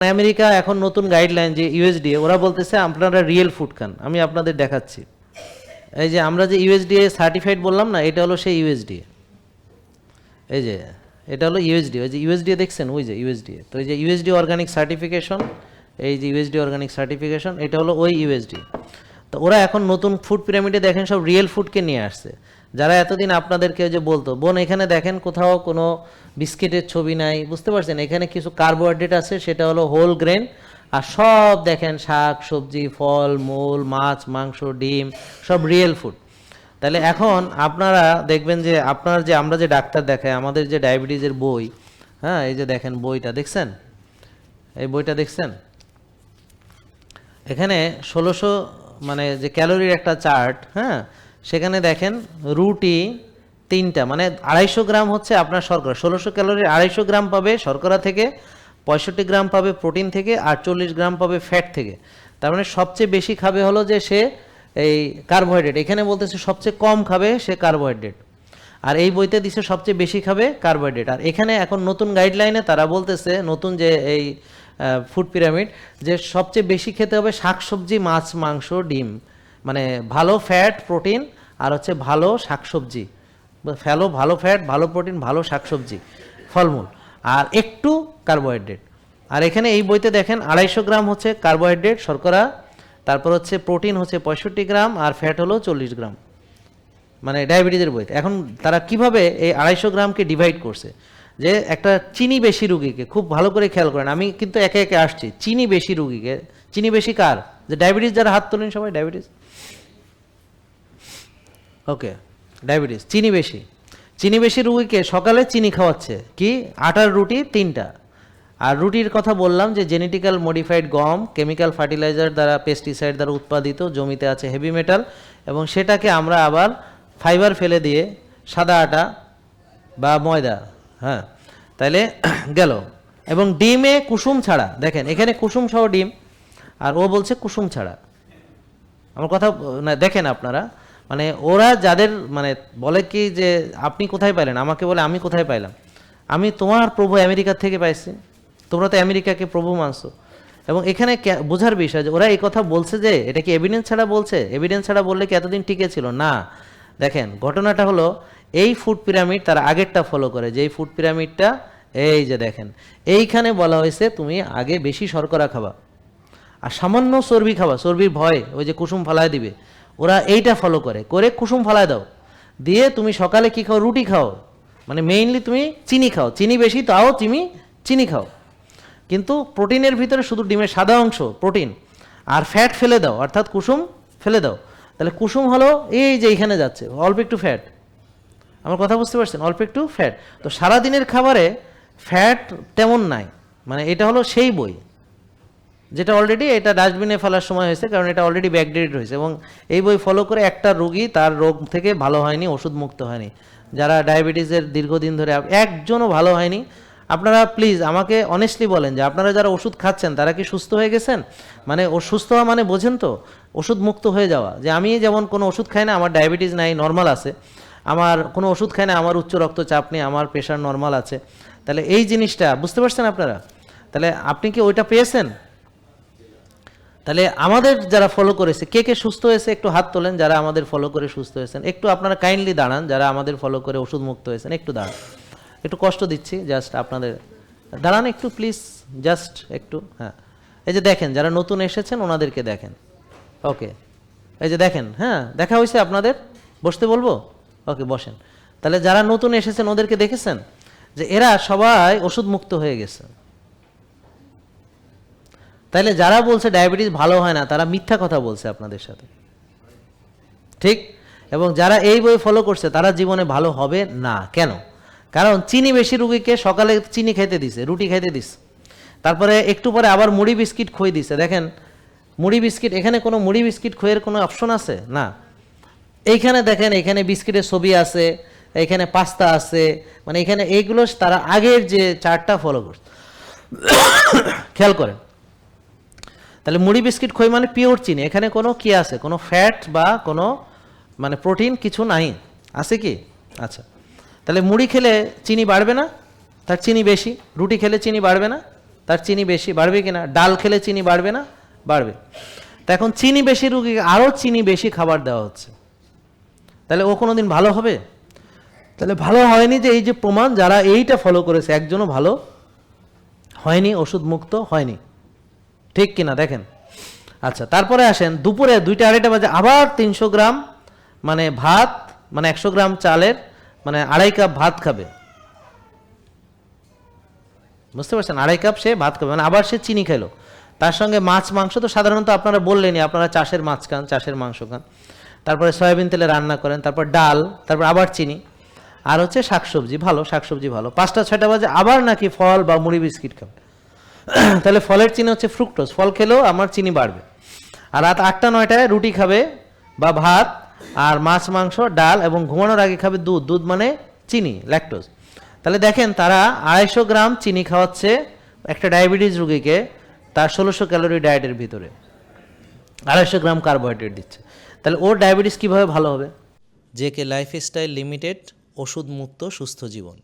America এখন নতুন guideline যে ইউএসডিএ ওরা বলতেছে আপনারা রিয়েল ফুড খান। আমি আপনাদের দেখাচ্ছি, এই যে আমরা যে ইউএসডিএ সার্টিফাইড বললাম না, এটা হলো সেই ইউএসডিএ। এই যে এটা হলো ইউএসডিএ, ওই যে ইউএসডিএ দেখছেন, ওই যে ইউএসডিএ। তো এই যে ইউএসডি অর্গানিক সার্টিফিকেশন, এই যে ইউএসডি অর্গানিক সার্টিফিকেশন, এটা হলো ওই ইউএসডি। তো ওরা এখন নতুন ফুড পিরামিডে দেখেন সব রিয়েল ফুডকে নিয়ে আসছে। যারা এতদিন আপনাদেরকে যে বলতো বোন এখানে দেখেন কোথাও কোনো বিস্কিটের ছবি নাই, বুঝতে পারছেন, এখানে কিছু কার্বোহাইড্রেট আছে, সেটা হলো হোল গ্রেন। আর সব দেখেন শাক সবজি ফল মূল মাছ মাংস ডিম সব রিয়েল ফুড। তাহলে এখন আপনারা দেখবেন যে আপনার যে আমরা যে ডাক্তার দেখাই আমাদের যে ডায়াবেটিসের বই, হ্যাঁ এই যে দেখেন বইটা দেখছেন, এই বইটা দেখছেন, এখানে 1600 মানে যে ক্যালোরির একটা চার্ট, হ্যাঁ সেখানে দেখেন রুটি 3টা মানে 250 গ্রাম হচ্ছে আপনার শর্করা, 1600 ক্যালোরির 250 গ্রাম পাবে শর্করা থেকে, 65 গ্রাম পাবে প্রোটিন থেকে, আর 40 গ্রাম পাবে ফ্যাট থেকে। তার মানে সবচেয়ে বেশি খাবে হলো যে সে এই কার্বোহাইড্রেট, এখানে বলতেছে সবচেয়ে কম খাবে সে কার্বোহাইড্রেট, আর এই বইতে দিছে সবচেয়ে বেশি খাবে কার্বোহাইড্রেট। আর এখানে এখন নতুন গাইডলাইনে তারা বলতেছে নতুন যে এই ফুড পিরামিড যে সবচেয়ে বেশি খেতে হবে শাকসবজি মাছ মাংস ডিম, মানে ভালো ফ্যাট প্রোটিন আর হচ্ছে ভালো শাকসবজি, ভালো ফ্যাট ভালো প্রোটিন ভালো শাকসবজি ফলমূল আর একটু কার্বোহাইড্রেট। আর এখানে এই বইতে দেখেন 250 গ্রাম হচ্ছে কার্বোহাইড্রেট শর্করা, তারপর হচ্ছে প্রোটিন হচ্ছে 65 গ্রাম আর ফ্যাট হলো 40 গ্রাম, মানে ডায়াবেটিসের বইতে। এখন তারা কিভাবে এই 250 গ্রামকে ডিভাইড করছে, যে একটা চিনি বেশি রুগীকে খুব ভালো করে খেয়াল করেন, আমি কিন্তু একে একে আসছি, চিনি বেশি রুগীকে, চিনি বেশি কার, যে ডায়াবেটিস যারা হাত তোলেন সবাই ডায়াবেটিস, ওকে ডায়াবেটিস চিনি বেশি রুগীকে সকালে চিনি খাওয়াচ্ছে কি, আটার রুটি 3টা। আর রুটির কথা বললাম যে জেনেটিক্যাল মডিফাইড গম কেমিক্যাল ফার্টিলাইজার দ্বারা পেস্টিসাইড দ্বারা উৎপাদিত, জমিতে আছে হেভি মেটাল, এবং সেটাকে আমরা আবার ফাইবার ফেলে দিয়ে সাদা আটা বা ময়দা, হ্যাঁ তাইলে গেল। এবং ডিমে কুসুম ছাড়া, দেখেন এখানে কুসুম সহ ডিম, আর ও বলছে কুসুম ছাড়া। আমার কথা না দেখেন আপনারা, মানে ওরা যাদের মানে বলে কি যে আপনি কোথায় পাইলেন, আমাকে বলে আমি কোথায় পাইলাম, আমি তোমার প্রভু আমেরিকার থেকে পাইছি, তোমরা তো আমেরিকাকে প্রভু মানছো। এবং এখানে বোঝার বিষয় যে ওরা এই কথা বলছে যে এটা কি এভিডেন্স ছাড়া বলছে, এভিডেন্স ছাড়া বললে কি এতদিন টিকে ছিল না। দেখেন ঘটনাটা হলো এই ফুড পিরামিড তারা আগেরটা ফলো করে, যে এই ফুড পিরামিডটা এই যে দেখেন এইখানে বলা হয়েছে তুমি আগে বেশি শর্করা খাবা আর সামান্য চর্বি খাবা, চর্বির ভয় ওই যে কুসুম ফালায় দিবে, ওরা এইটা ফলো করে করে কুসুম ফালায় দাও, দিয়ে তুমি সকালে কি খাও, রুটি খাও, মানে মেইনলি তুমি চিনি খাও, চিনি বেশি তাও তুমি চিনি খাও, কিন্তু প্রোটিনের ভিতরে শুধু ডিমের সাদা অংশ প্রোটিন, আর ফ্যাট ফেলে দাও অর্থাৎ কুসুম ফেলে দাও। তাহলে কুসুম হলো এই যে এইখানে যাচ্ছে অল্প একটু ফ্যাট, আমার কথা বুঝতে পারছেন, অল্প একটু ফ্যাট। তো সারাদিনের খাবারে ফ্যাট তেমন নাই, মানে এটা হলো সেই বই যেটা অলরেডি এটা ডাস্টবিনে ফেলার সময় হয়েছে, কারণ এটা অলরেডি ব্যাকডেটেড হয়েছে। এবং এই বই ফলো করে একটা রোগী তার রোগ থেকে ভালো হয়নি, ওষুধ মুক্ত হয়নি, যারা ডায়াবেটিসের দীর্ঘদিন ধরে একজনও ভালো হয়নি। আপনারা প্লিজ আমাকে অনেস্টলি বলেন যে আপনারা যারা ওষুধ খাচ্ছেন তারা কি সুস্থ হয়ে গেছেন, মানে ও সুস্থ হওয়া মানে বোঝেন তো, ওষুধ মুক্ত হয়ে যাওয়া। যে আমি যেমন কোনো ওষুধ খাই না, আমার ডায়াবেটিস নাই নর্মাল আছে, আমার কোনো ওষুধ খাই না, আমার উচ্চ রক্তচাপ নেই, আমার প্রেশার নর্মাল আছে। তাহলে এই জিনিসটা বুঝতে পারছেন আপনারা, তাহলে আপনি কি ওইটা পেয়েছেন? তাহলে আমাদের যারা ফলো করেছে কে কে সুস্থ হয়েছে একটু হাত তোলেন, যারা আমাদের ফলো করে সুস্থ হয়েছেন একটু আপনারা কাইন্ডলি দাঁড়ান, যারা আমাদের ফলো করে ওষুধ মুক্ত হয়েছেন একটু দাঁড়ান, একটু কষ্ট দিচ্ছি জাস্ট আপনাদের, দাঁড়ান একটু প্লিজ জাস্ট একটু। হ্যাঁ এই যে দেখেন যারা নতুন এসেছেন ওনাদেরকে দেখেন, ওকে এই যে দেখেন, হ্যাঁ দেখা হয়েছে আপনাদের, বসতে বলবো, ওকে বসেন। তাহলে যারা নতুন এসেছেন ওদেরকে দেখেছেন যে এরা সবাই ওষুধ মুক্ত হয়ে গেছে। তাইলে যারা বলছে ডায়াবেটিস ভালো হয় না তারা মিথ্যা কথা বলছে আপনাদের সাথে, ঠিক? এবং যারা এই বই ফলো করছে তারা জীবনে ভালো হবে না। কেন? কারণ চিনি বেশি রুগীকে সকালে চিনি খাইতে দিছে, রুটি খাইতে দিছে, তারপরে একটু পরে আবার মুড়ি বিস্কিট খই দিছে। দেখেন মুড়ি বিস্কিট, এখানে কোনো মুড়ি বিস্কিট খইয়ের কোনো অপশন আছে না, এইখানে দেখেন এখানে বিস্কিটের ছবি আছে, এখানে পাস্তা আছে, মানে এখানে এইগুলো তারা আগের যে চার্টটা ফলো করছে। খেয়াল করেন, তাহলে মুড়ি বিস্কিট খই মানে পিওর চিনি, এখানে কোনো কি আছে, কোনো ফ্যাট বা কোনো মানে প্রোটিন কিছু নাই, আছে কি? আচ্ছা, তাহলে মুড়ি খেলে চিনি বাড়বে না, তার চিনি বেশি, রুটি খেলে চিনি বাড়বে না, তার চিনি বেশি, বাড়বে কিনা? ডাল খেলে চিনি বাড়বে না? বাড়বে। তা এখন চিনি বেশি রুগীকে আরও চিনি বেশি খাবার দেওয়া হচ্ছে, তাহলে ও কোনো দিন ভালো হবে? তাহলে ভালো হয়নি। যে এই যে প্রমাণ, যারা এইটা ফলো করেছে একজনও ভালো হয়নি, ওষুধ মুক্ত হয়নি, ঠিক কিনা দেখেন। আচ্ছা, তারপরে আসেন দুপুরে 2টা 2:30 বাজে আবার 300 গ্রাম মানে ভাত, মানে 100 গ্রাম চালের মানে 2.5 কাপ ভাত খাবে, বুঝতে পারছেন? 2.5 কাপ সে ভাত খাবে, মানে আবার সে চিনি খেলো। তার সঙ্গে মাছ মাংস তো সাধারণত আপনারা বললেনই, আপনারা চাষের মাছ খান, চাষের মাংস খান, তারপরে সয়াবিন তেলে রান্না করেন, তারপর ডাল, তারপর আবার চিনি, আর হচ্ছে শাকসবজি, ভালো শাকসবজি ভালো। 5টা 6টা বাজে আবার নাকি ফল বা মুড়ি বিস্কিট খাবে। তাহলে ফলের চিনি হচ্ছে ফ্রুক্টোজ, ফল খেলেও আমার চিনি বাড়বে। আর রাত 8টা 9টায় রুটি খাবে বা ভাত, আর মাছ মাংস ডাল, এবং ঘুমানোর আগে খাবে দুধ, দুধ মানে চিনি, ল্যাকটোজ। তাহলে দেখেন তারা 250 গ্রাম চিনি খাওয়াচ্ছে একটা ডায়াবেটিস রোগীকে, তার 1600 ক্যালোরি ডায়েটের ভিতরে 250 গ্রাম কার্বোহাইড্রেট দিচ্ছে, তাহলে ওর ডায়াবেটিস কিভাবে ভালো হবে? জেকে লাইফস্টাইল লিমিটেড, ওষুধ মুক্ত সুস্থ জীবন।